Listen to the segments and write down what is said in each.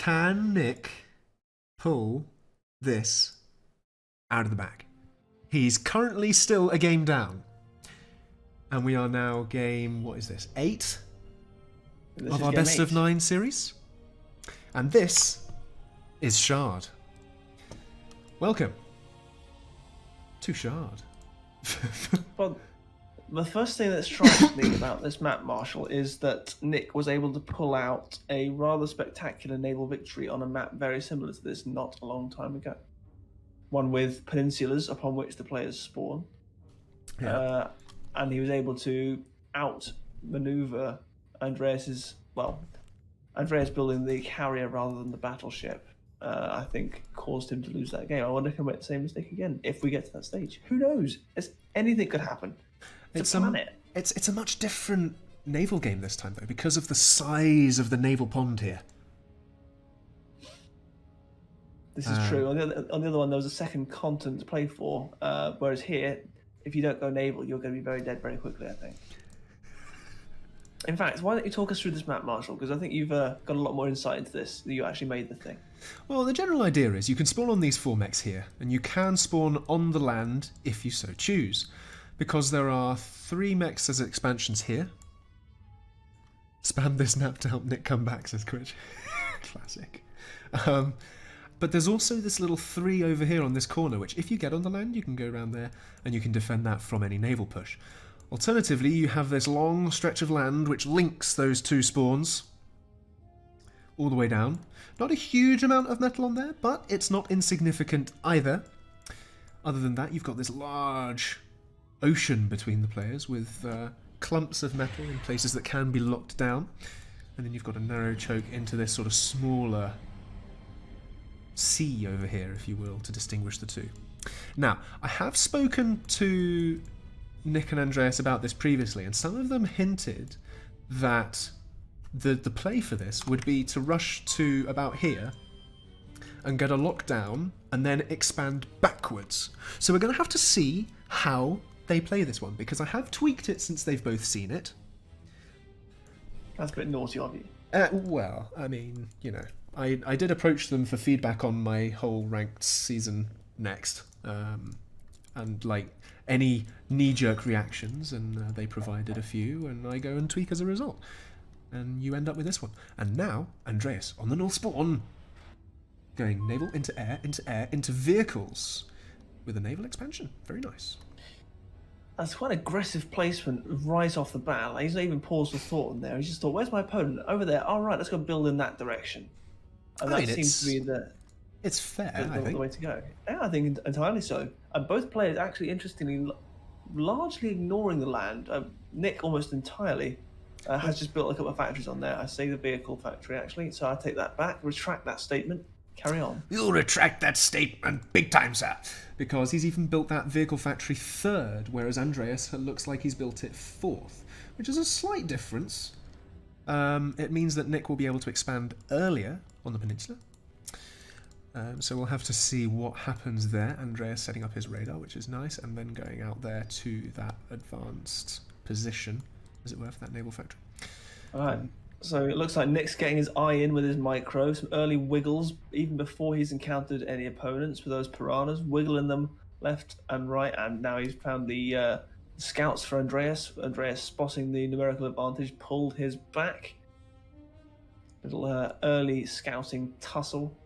Can Nick pull this out of the bag? He's currently still a game down. And we are now game, what is this, 8 of our best of 9 series? And this is Shard. Welcome to Shard. Well, the first thing that strikes me about this map, Marshall, is that Nick was able to pull out a rather spectacular naval victory on a map very similar to this not a long time ago. One with peninsulas upon which the players spawn. Yeah. And he was able to outmaneuver Andreas building the carrier rather than the battleship. I think caused him to lose that game. I wonder if he'll make the same mistake again if we get to that stage. Who knows? Anything could happen. It's a planet. It's a much different naval game this time, though, because of the size of the naval pond here. This is true. On the other one, there was a second continent to play for, whereas here, if you don't go naval, you're going to be very dead very quickly, I think. In fact, why don't you talk us through this map, Marshall? Because I think you've got a lot more insight into this than you actually made the thing. Well, the general idea is you can spawn on these 4 mechs here, and you can spawn on the land if you so choose, because there are 3 mechs as expansions here. Spam this map to help Nick come back, says Quitch. Classic. But there's also this little 3 over here on this corner, which if you get on the land, you can go around there and you can defend that from any naval push. Alternatively, you have this long stretch of land which links those 2 spawns all the way down. Not a huge amount of metal on there, but it's not insignificant either. Other than that, you've got this large ocean between the players with clumps of metal in places that can be locked down. And then you've got a narrow choke into this sort of smaller sea over here, if you will, to distinguish the 2. Now, I have spoken to Nick and Andreas about this previously, and some of them hinted that the play for this would be to rush to about here and get a lockdown and then expand backwards. So we're going to have to see how they play this one, because I have tweaked it since they've both seen it. That's a bit naughty of you. Well, I mean, you know, I did approach them for feedback on my whole ranked season next, and like any knee-jerk reactions, and they provided a few, and I go and tweak as a result. And you end up with this one. And now, Andreas, on the North Spawn, going naval into air, into vehicles, with a naval expansion. Very nice. That's quite aggressive placement right off the bat. Like, he's not even paused for thought in there. He just thought, where's my opponent? Over there. All right, let's go build in that direction. And that seems to be it's fair, I think. The way to go. Yeah, I think entirely so. And both players actually, interestingly, largely ignoring the land. Nick almost entirely has just built a couple of factories on there. I say the vehicle factory, actually, so I take that back, retract that statement, carry on. You'll retract that statement big time, sir. Because he's even built that vehicle factory 3rd, whereas Andreas looks like he's built it 4th, which is a slight difference. It means that Nick will be able to expand earlier on the peninsula. So we'll have to see what happens there. Andreas setting up his radar, which is nice, and then going out there to that advanced position, as it were, for that naval factory. Alright, so it looks like Nick's getting his eye in with his micro, some early wiggles, even before he's encountered any opponents with those piranhas, wiggling them left and right, and now he's found the scouts for Andreas. Andreas, spotting the numerical advantage, pulled his back. Little early scouting tussle.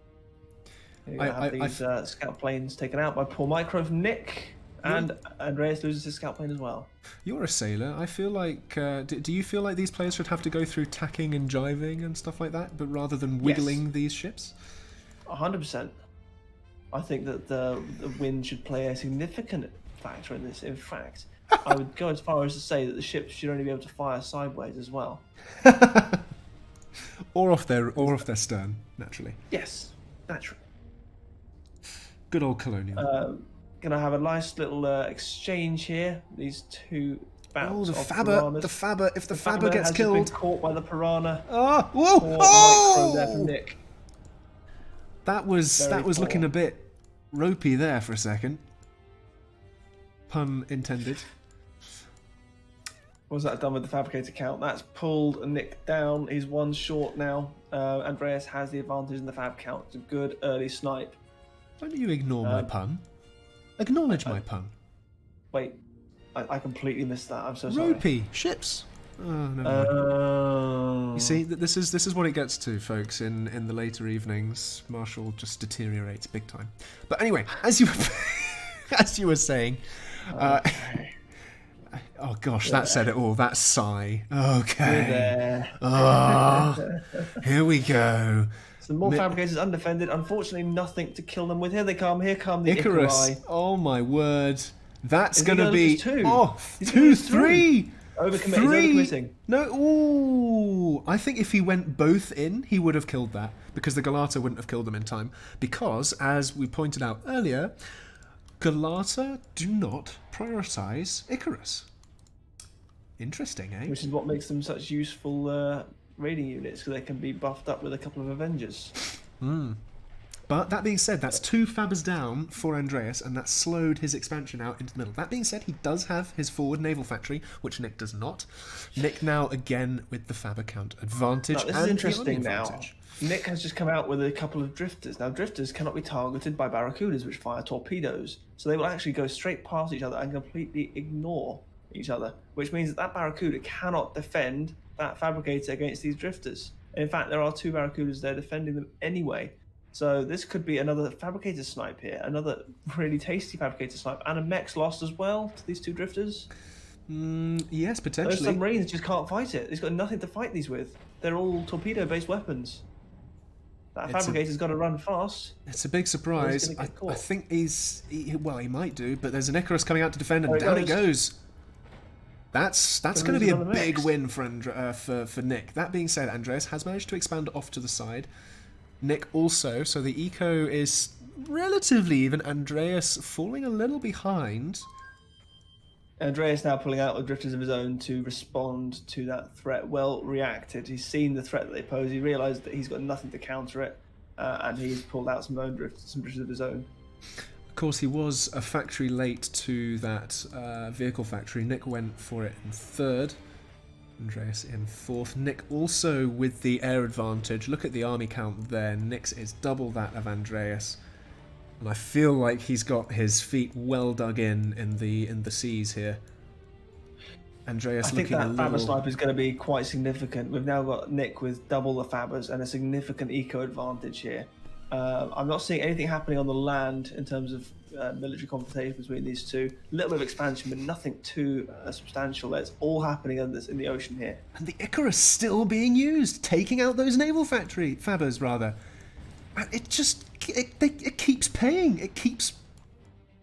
You have these scout planes taken out by poor micro from Nick, and Andreas loses his scout plane as well. You're a sailor. I feel like... do you feel like these players should have to go through tacking and jiving and stuff like that, but rather than wiggling these ships? 100%. I think that the wind should play a significant factor in this. In fact, I would go as far as to say that the ships should only be able to fire sideways as well. or off their stern, naturally. Yes, naturally. Good old colonial. Gonna have a nice little exchange here. These 2 bouts of Fabber. Piranhas. The Fabber. If the Fabber gets killed, been caught by the piranha. Oh, whoa! Micro there from Nick. That was looking a bit ropey there for a second. Pun intended. What's that done with the fabricator count? That's pulled Nick down. He's one short now. Andreas has the advantage in the fab count. It's a good early snipe. Why don't you ignore my pun? Acknowledge my pun. Wait, I completely missed that. I'm so sorry. Ropey ships. Oh, never mind. You see, this is what it gets to, folks. In the later evenings, Marshall just deteriorates big time. But anyway, as you were saying. Okay. Oh gosh, that said it all. That sigh. Okay. Here we go. Some more fabricators undefended. Unfortunately, nothing to kill them with. Here they come. Here come the Icarus. Oh my word. That's going to be... two. Oh, 2, 3. Overcommitting. No, ooh. I think if he went both in, he would have killed that. Because the Galata wouldn't have killed them in time. Because, as we pointed out earlier, Galata do not prioritise Icarus. Interesting, eh? Which is what makes them such useful raiding units, because they can be buffed up with a couple of Avengers. But that being said, that's 2 fabbers down for Andreas, and that slowed his expansion out into the middle. That being said, he does have his forward naval factory, which Nick does not. Nick now again with the fabber count advantage. This is interesting now. Nick has just come out with a couple of drifters. Now, drifters cannot be targeted by barracudas, which fire torpedoes. So they will actually go straight past each other and completely ignore each other, which means that barracuda cannot defend that fabricator against these drifters. And in fact, there are 2 barracudas there defending them anyway. So this could be another fabricator snipe here, another really tasty fabricator snipe, and a mech's lost as well to these 2 drifters. Yes, potentially. Those submarines just can't fight it. He's got nothing to fight these with. They're all torpedo-based weapons. That fabricator's got to run fast. It's a big surprise. I think he might do, but there's an Icarus coming out to defend, and down it goes. That's going to be a big win for Nick. That being said, Andreas has managed to expand off to the side. Nick also, so the eco is relatively even. Andreas falling a little behind. Andreas now pulling out with drifters of his own to respond to that threat. Well reacted. He's seen the threat that they pose. He realised that he's got nothing to counter it, and he's pulled out some drifters of his own. Of course, he was a factory late to that vehicle factory. Nick went for it in 3rd. Andreas in 4th. Nick also with the air advantage. Look at the army count there. Nick's is double that of Andreas. And I feel like he's got his feet well dug in the seas here. Andreas looking a little... I think that fabber snipe is going to be quite significant. We've now got Nick with double the fabbers and a significant eco advantage here. I'm not seeing anything happening on the land in terms of military confrontation between these 2. A little bit of expansion, but nothing too substantial. It's all happening in the ocean here. And the Icarus still being used, taking out those naval fabbers rather. And it keeps paying. It keeps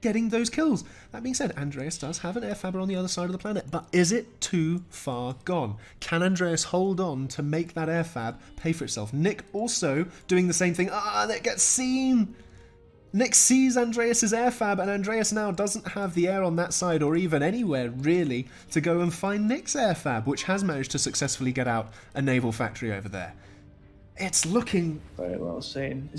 getting those kills. That being said, Andreas does have an air fabber on the other side of the planet, but is it too far gone? Can Andreas hold on to make that air fab pay for itself? Nick also doing the same thing. That gets seen. Nick sees Andreas's air fab, and Andreas now doesn't have the air on that side or even anywhere really to go and find Nick's air fab, which has managed to successfully get out a naval factory over there. It's looking very well seen.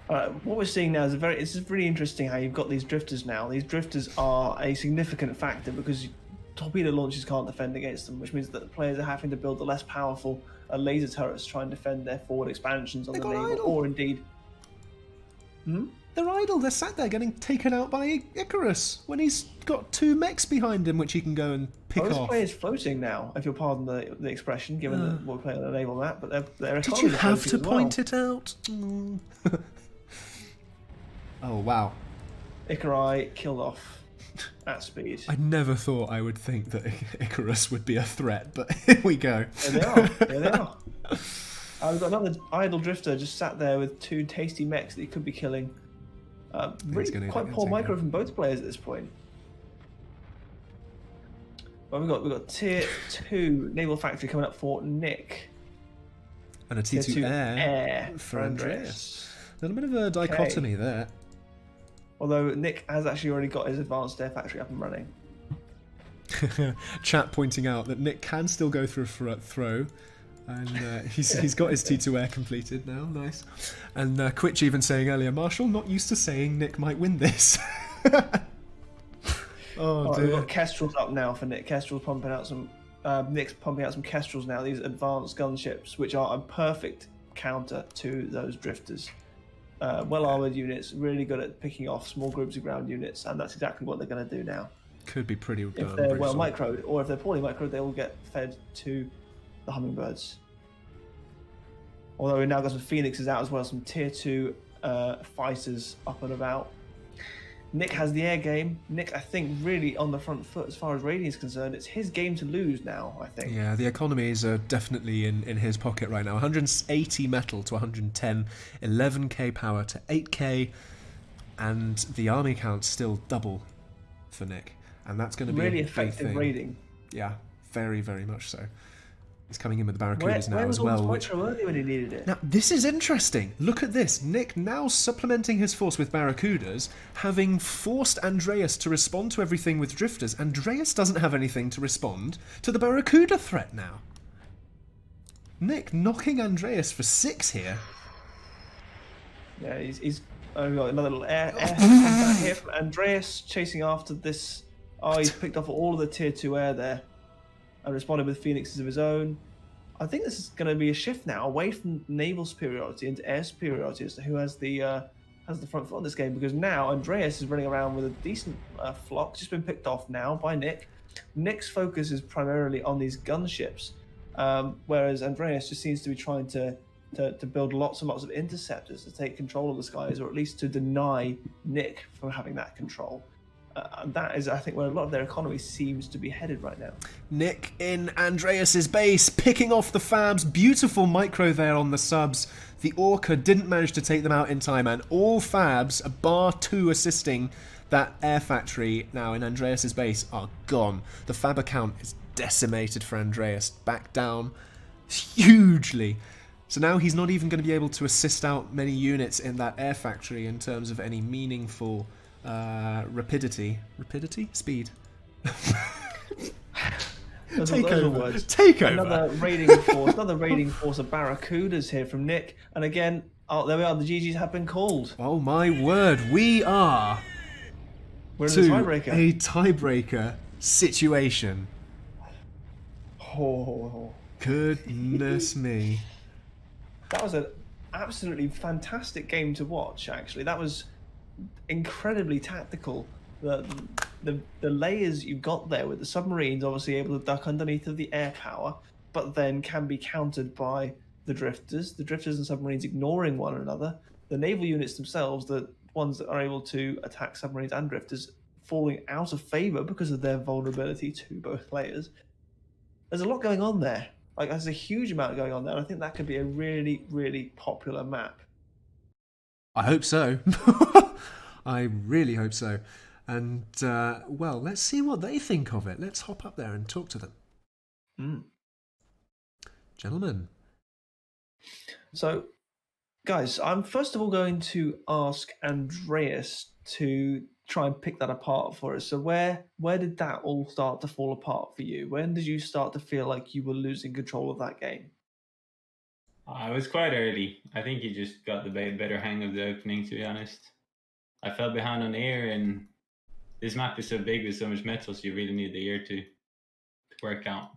What we're seeing now is it's really interesting how you've got these drifters now. These drifters are a significant factor because torpedo launchers can't defend against them, which means that the players are having to build the less powerful laser turrets to try and defend their forward expansions on the naval, or indeed... They're idle. They're sat there getting taken out by Icarus when he's got 2 mechs behind him, which he can go and pick off. This player's floating now, if you'll pardon the expression, given that we're playing on a naval map, but they're Did you have to point it out? Oh, wow. Icari killed off at speed. I never thought I would think that Icarus would be a threat, but here we go. There they are. We've got another idle drifter just sat there with 2 tasty mechs that he could be killing. Really quite poor micro from both players at this point. Well, we've got tier 2 naval factory coming up for Nick. And a T2 air for Andreas. A little bit of a dichotomy there. Although Nick has actually already got his advanced air factory up and running. Chat pointing out that Nick can still go through a throw. And he's got his T2 air completed now, nice. And Quitch even saying earlier, Marshall not used to saying Nick might win this. Oh All right, we've dear. got Kestrels up now for Nick. Kestrels pumping out some. Nick's pumping out some Kestrels now. These advanced gunships, which are a perfect counter to those drifters. Well armored units, really good at picking off small groups of ground units, and that's exactly what they're going to do now. Could be pretty If they're well brutal. microed, or if they're poorly microed, they will get fed to the hummingbirds. Although we've now got some Phoenixes out as well, some tier 2 fighters up and about. Nick has the air game. Nick, I think, really on the front foot as far as rating is concerned. It's his game to lose now, I think. Yeah, the economies are definitely in his pocket right now. 180 metal to 110, 11k power to 8k, and the army count's still double for Nick. And that's going to be really a big effective thing. raiding. Yeah, very, very much so. He's coming in with the Barracudas now Where as was well. all this micro earlier when he needed it? Now, this is interesting. Look at this. Nick now supplementing his force with Barracudas, having forced Andreas to respond to everything with drifters. Andreas doesn't have anything to respond to the Barracuda threat now. Nick knocking Andreas for 6 here. Yeah, he's we've got another little air combat here from Andreas chasing after this. Oh, he's picked off all of the tier 2 air there and responded with Phoenixes of his own. I think this is going to be a shift now away from naval superiority into air superiority as to who has the front foot in this game, because now Andreas is running around with a decent flock, just been picked off now by Nick. Nick's focus is primarily on these gunships, whereas Andreas just seems to be trying to build lots and lots of interceptors to take control of the skies, or at least to deny Nick from having that control. And that is, I think, where a lot of their economy seems to be headed right now. Nick in Andreas's base, picking off the Fabs. Beautiful micro there on the subs. The Orca didn't manage to take them out in time, and all Fabs, bar 2 assisting that air factory now in Andreas's base, are gone. The Fab account is decimated for Andreas, back down hugely. So now he's not even going to be able to assist out many units in that air factory in terms of any meaningful rapidity, speed. Take over. Take over. Another raiding force of Barracudas here from Nick, and again, oh, there we are. The GGs have been called. Oh my word, we're in a tiebreaker situation. Oh, goodness me! That was an absolutely fantastic game to watch. Actually, that was incredibly tactical. The layers you got there with the submarines obviously able to duck underneath of the air power, but then can be countered by the drifters and submarines ignoring one another. The naval units themselves, the ones that are able to attack submarines and drifters, falling out of favor because of their vulnerability to both layers. There's a lot going on there. Like, there's a huge amount going on there, and I think that could be a really, really popular map. I hope so. I really hope so. And, well, let's see what they think of it. Let's hop up there and talk to them. Gentlemen. So, guys, I'm first of all going to ask Andreas to try and pick that apart for us. So where did that all start to fall apart for you? When did you start to feel like you were losing control of that game? It was quite early. I think you just got the better hang of the opening, to be honest. I fell behind on air, and this map is so big with so much metal, so you really need the air to work out.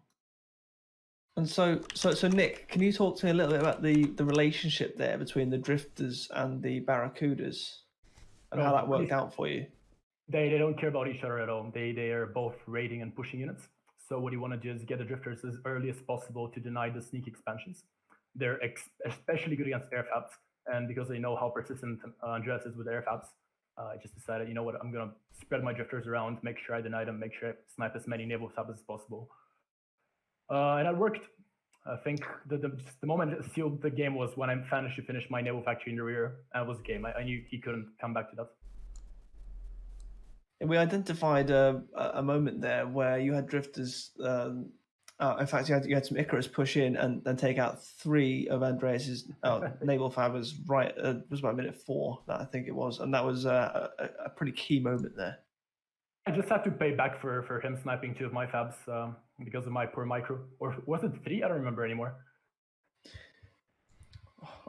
And so Nick, can you talk to me a little bit about the relationship there between the drifters and the Barracudas, and how that worked out for you? They don't care about each other at all. They are both raiding and pushing units. So what you want to do is get the drifters as early as possible to deny the sneak expansions. They're especially good against air fabs, and because they know how persistent Andreas is with air fabs, I just decided, you know what, I'm going to spread my drifters around, make sure I deny them, make sure I snipe as many naval fabs as possible. And that worked. I think the moment it sealed the game was when I managed to finish my naval factory in the rear, and it was game. I knew he couldn't come back to that. And we identified a moment there where you had drifters. In fact, you had some Icarus push in and take out 3 of Andreas's naval fabs. Right, it was about minute 4, that I think it was, and that was a pretty key moment there. I just had to pay back for him sniping 2 of my fabs because of my poor micro. Or was it 3? I don't remember anymore.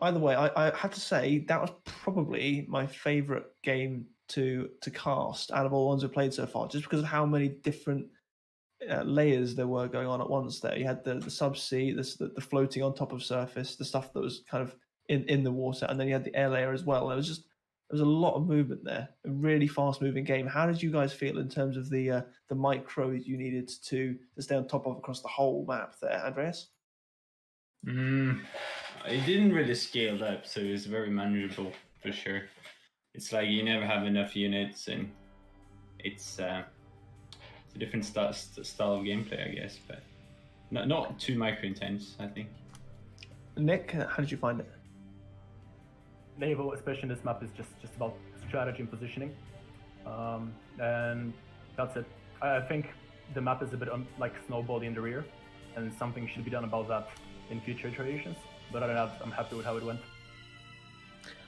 Either way, I have to say that was probably my favorite game to cast out of all the ones we've played so far, just because of how many different layers there were going on at once. There, you had the subsea, the floating on top of surface, the stuff that was kind of in the water, and then you had the air layer as well. There was a lot of movement there. A really fast moving game. How did you guys feel in terms of the micros you needed to stay on top of across the whole map there, Andreas? It didn't really scale up, so it was very manageable for sure. It's like you never have enough units, and it's a different style of gameplay, I guess, but not too micro intense, I think. Nick, how did you find it? Naval, especially in this map, is just about strategy and positioning, and that's it. I think the map is a bit like snowball in the rear, and something should be done about that in future iterations. But other than that, I'm happy with how it went.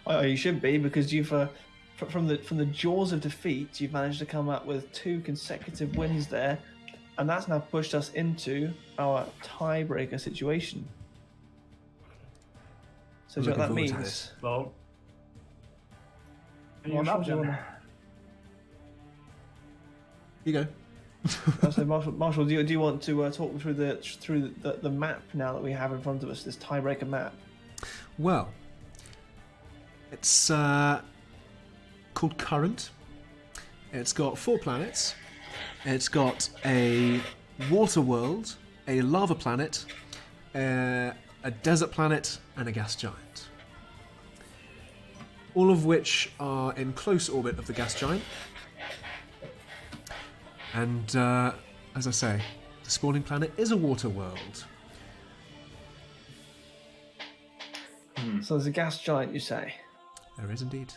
Oh, you should be, because you've from the jaws of defeat, you've managed to come up with 2 consecutive wins there, and that's now pushed us into our tiebreaker situation. So do you know what that means? Well, You go. So Marshall, do you want to talk through the map now that we have in front of us, this tiebreaker map? Well, it's called Current. It's got 4 planets. It's got a water world, a lava planet, a desert planet, and a gas giant. All of which are in close orbit of the gas giant. And, as I say, the spawning planet is a water world. So there's a gas giant, you say? There is indeed.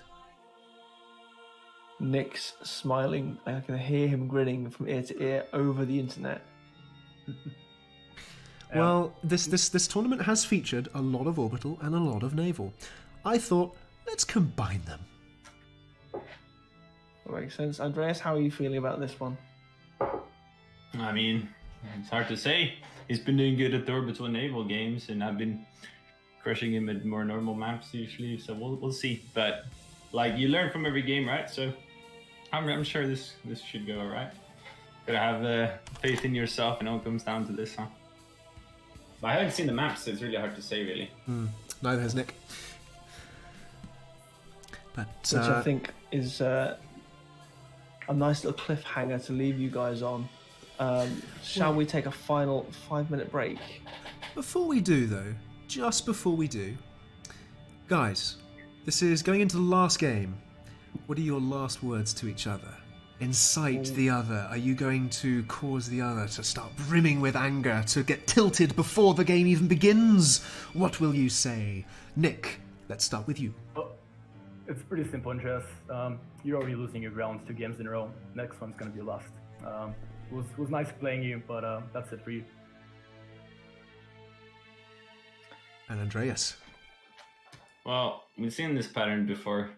Nick's smiling. I can hear him grinning from ear to ear over the internet. Well, this tournament has featured a lot of orbital and a lot of naval. I thought, let's combine them. That makes sense. Andreas, how are you feeling about this one? I mean, it's hard to say. He's been doing good at the orbital and naval games, and I've been crushing him at more normal maps usually. So we'll see. But like, you learn from every game, right? So I'm sure this should go all right. Gotta have faith in yourself, and it all comes down to this, huh? But I haven't seen the maps, so it's really hard to say, really. Neither has Nick. But Which I think is a nice little cliffhanger to leave you guys on. Shall we take a final 5-minute break? Before we do, though, just before we do, guys, this is going into the last game. What are your last words to each other? Incite the other. Are you going to cause the other to start brimming with anger, to get tilted before the game even begins? What will you say? Nick, let's start with you. Well, it's pretty simple, Andreas. You're already losing your rounds 2 games in a row. Next one's going to be last. It was nice playing you, but that's it for you. And Andreas. Well, we've seen this pattern before.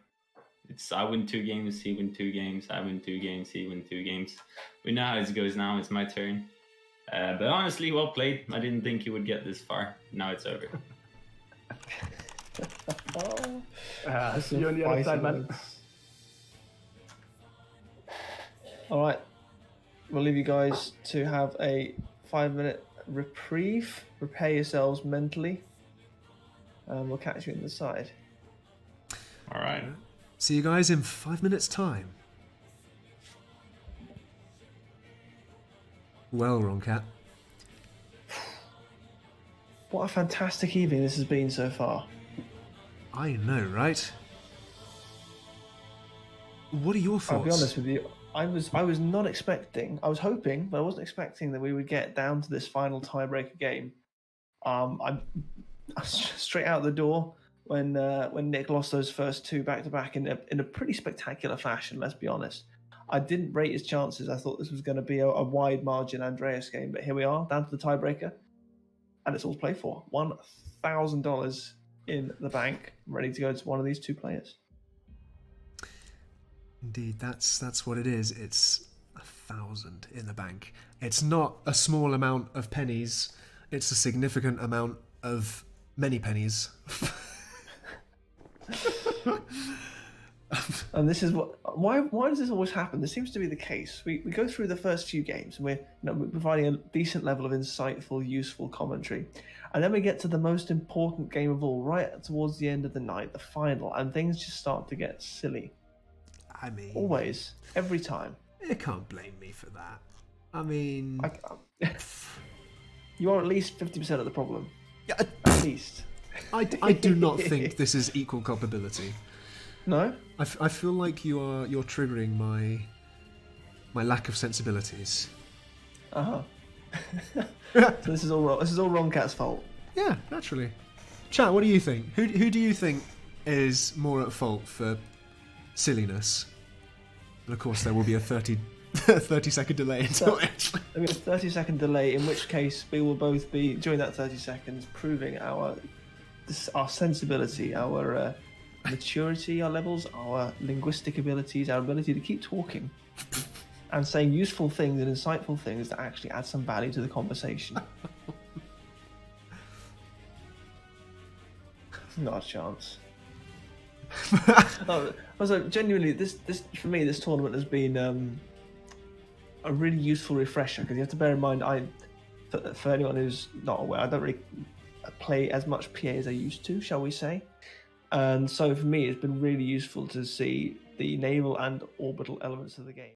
It's I win 2 games, he win 2 games, I win 2 games, he win 2 games. We know how it goes now, it's my turn. But honestly, well played. I didn't think you would get this far. Now it's over. See you on the other side, man. Alright, we'll leave you guys to have a 5-minute reprieve. Prepare yourselves mentally. And we'll catch you on the side. All right. See you guys in 5 minutes' time. Well, Roncat. What a fantastic evening this has been so far. I know, right? What are your thoughts? I'll be honest with you. I was not expecting. I was hoping, but I wasn't expecting that we would get down to this final tiebreaker game. I'm straight out the door when Nick lost those first 2 back-to-back in a pretty spectacular fashion. Let's be honest. I didn't rate his chances. I thought this was going to be a wide margin Andreas game, but here we are down to the tiebreaker, and it's all to play for. $1,000 in the bank, ready to go to one of these 2 players. Indeed, that's what it is. It's 1,000 in the bank. It's not a small amount of pennies. It's a significant amount of many pennies. And this is why does this always happen? This seems to be the case. We go through the first few games and we're providing a decent level of insightful, useful commentary. And then we get to the most important game of all, right towards the end of the night, the final, and things just start to get silly. I mean, Always, every time. you can't blame me for that. I mean, You are at least 50% of the problem. yeah, At least. I do not think this is equal culpability. No? I feel like you're triggering my lack of sensibilities. Uh-huh. So this is all Ron Cat's fault. Yeah, naturally. Chat, what do you think? Who do you think is more at fault for silliness? And of course, there will be a 30-second delay until actually. There'll be a 30-second delay, in which case we will both be, during that 30 seconds, proving our sensibility, our maturity, our levels, our linguistic abilities, our ability to keep talking and saying useful things and insightful things that actually add some value to the conversation. Not a chance. Also, genuinely, this for me, this tournament has been a really useful refresher, because you have to bear in mind, for anyone who's not aware, I don't really play as much PA as I used to, shall we say. And so for me, it's been really useful to see the naval and orbital elements of the game.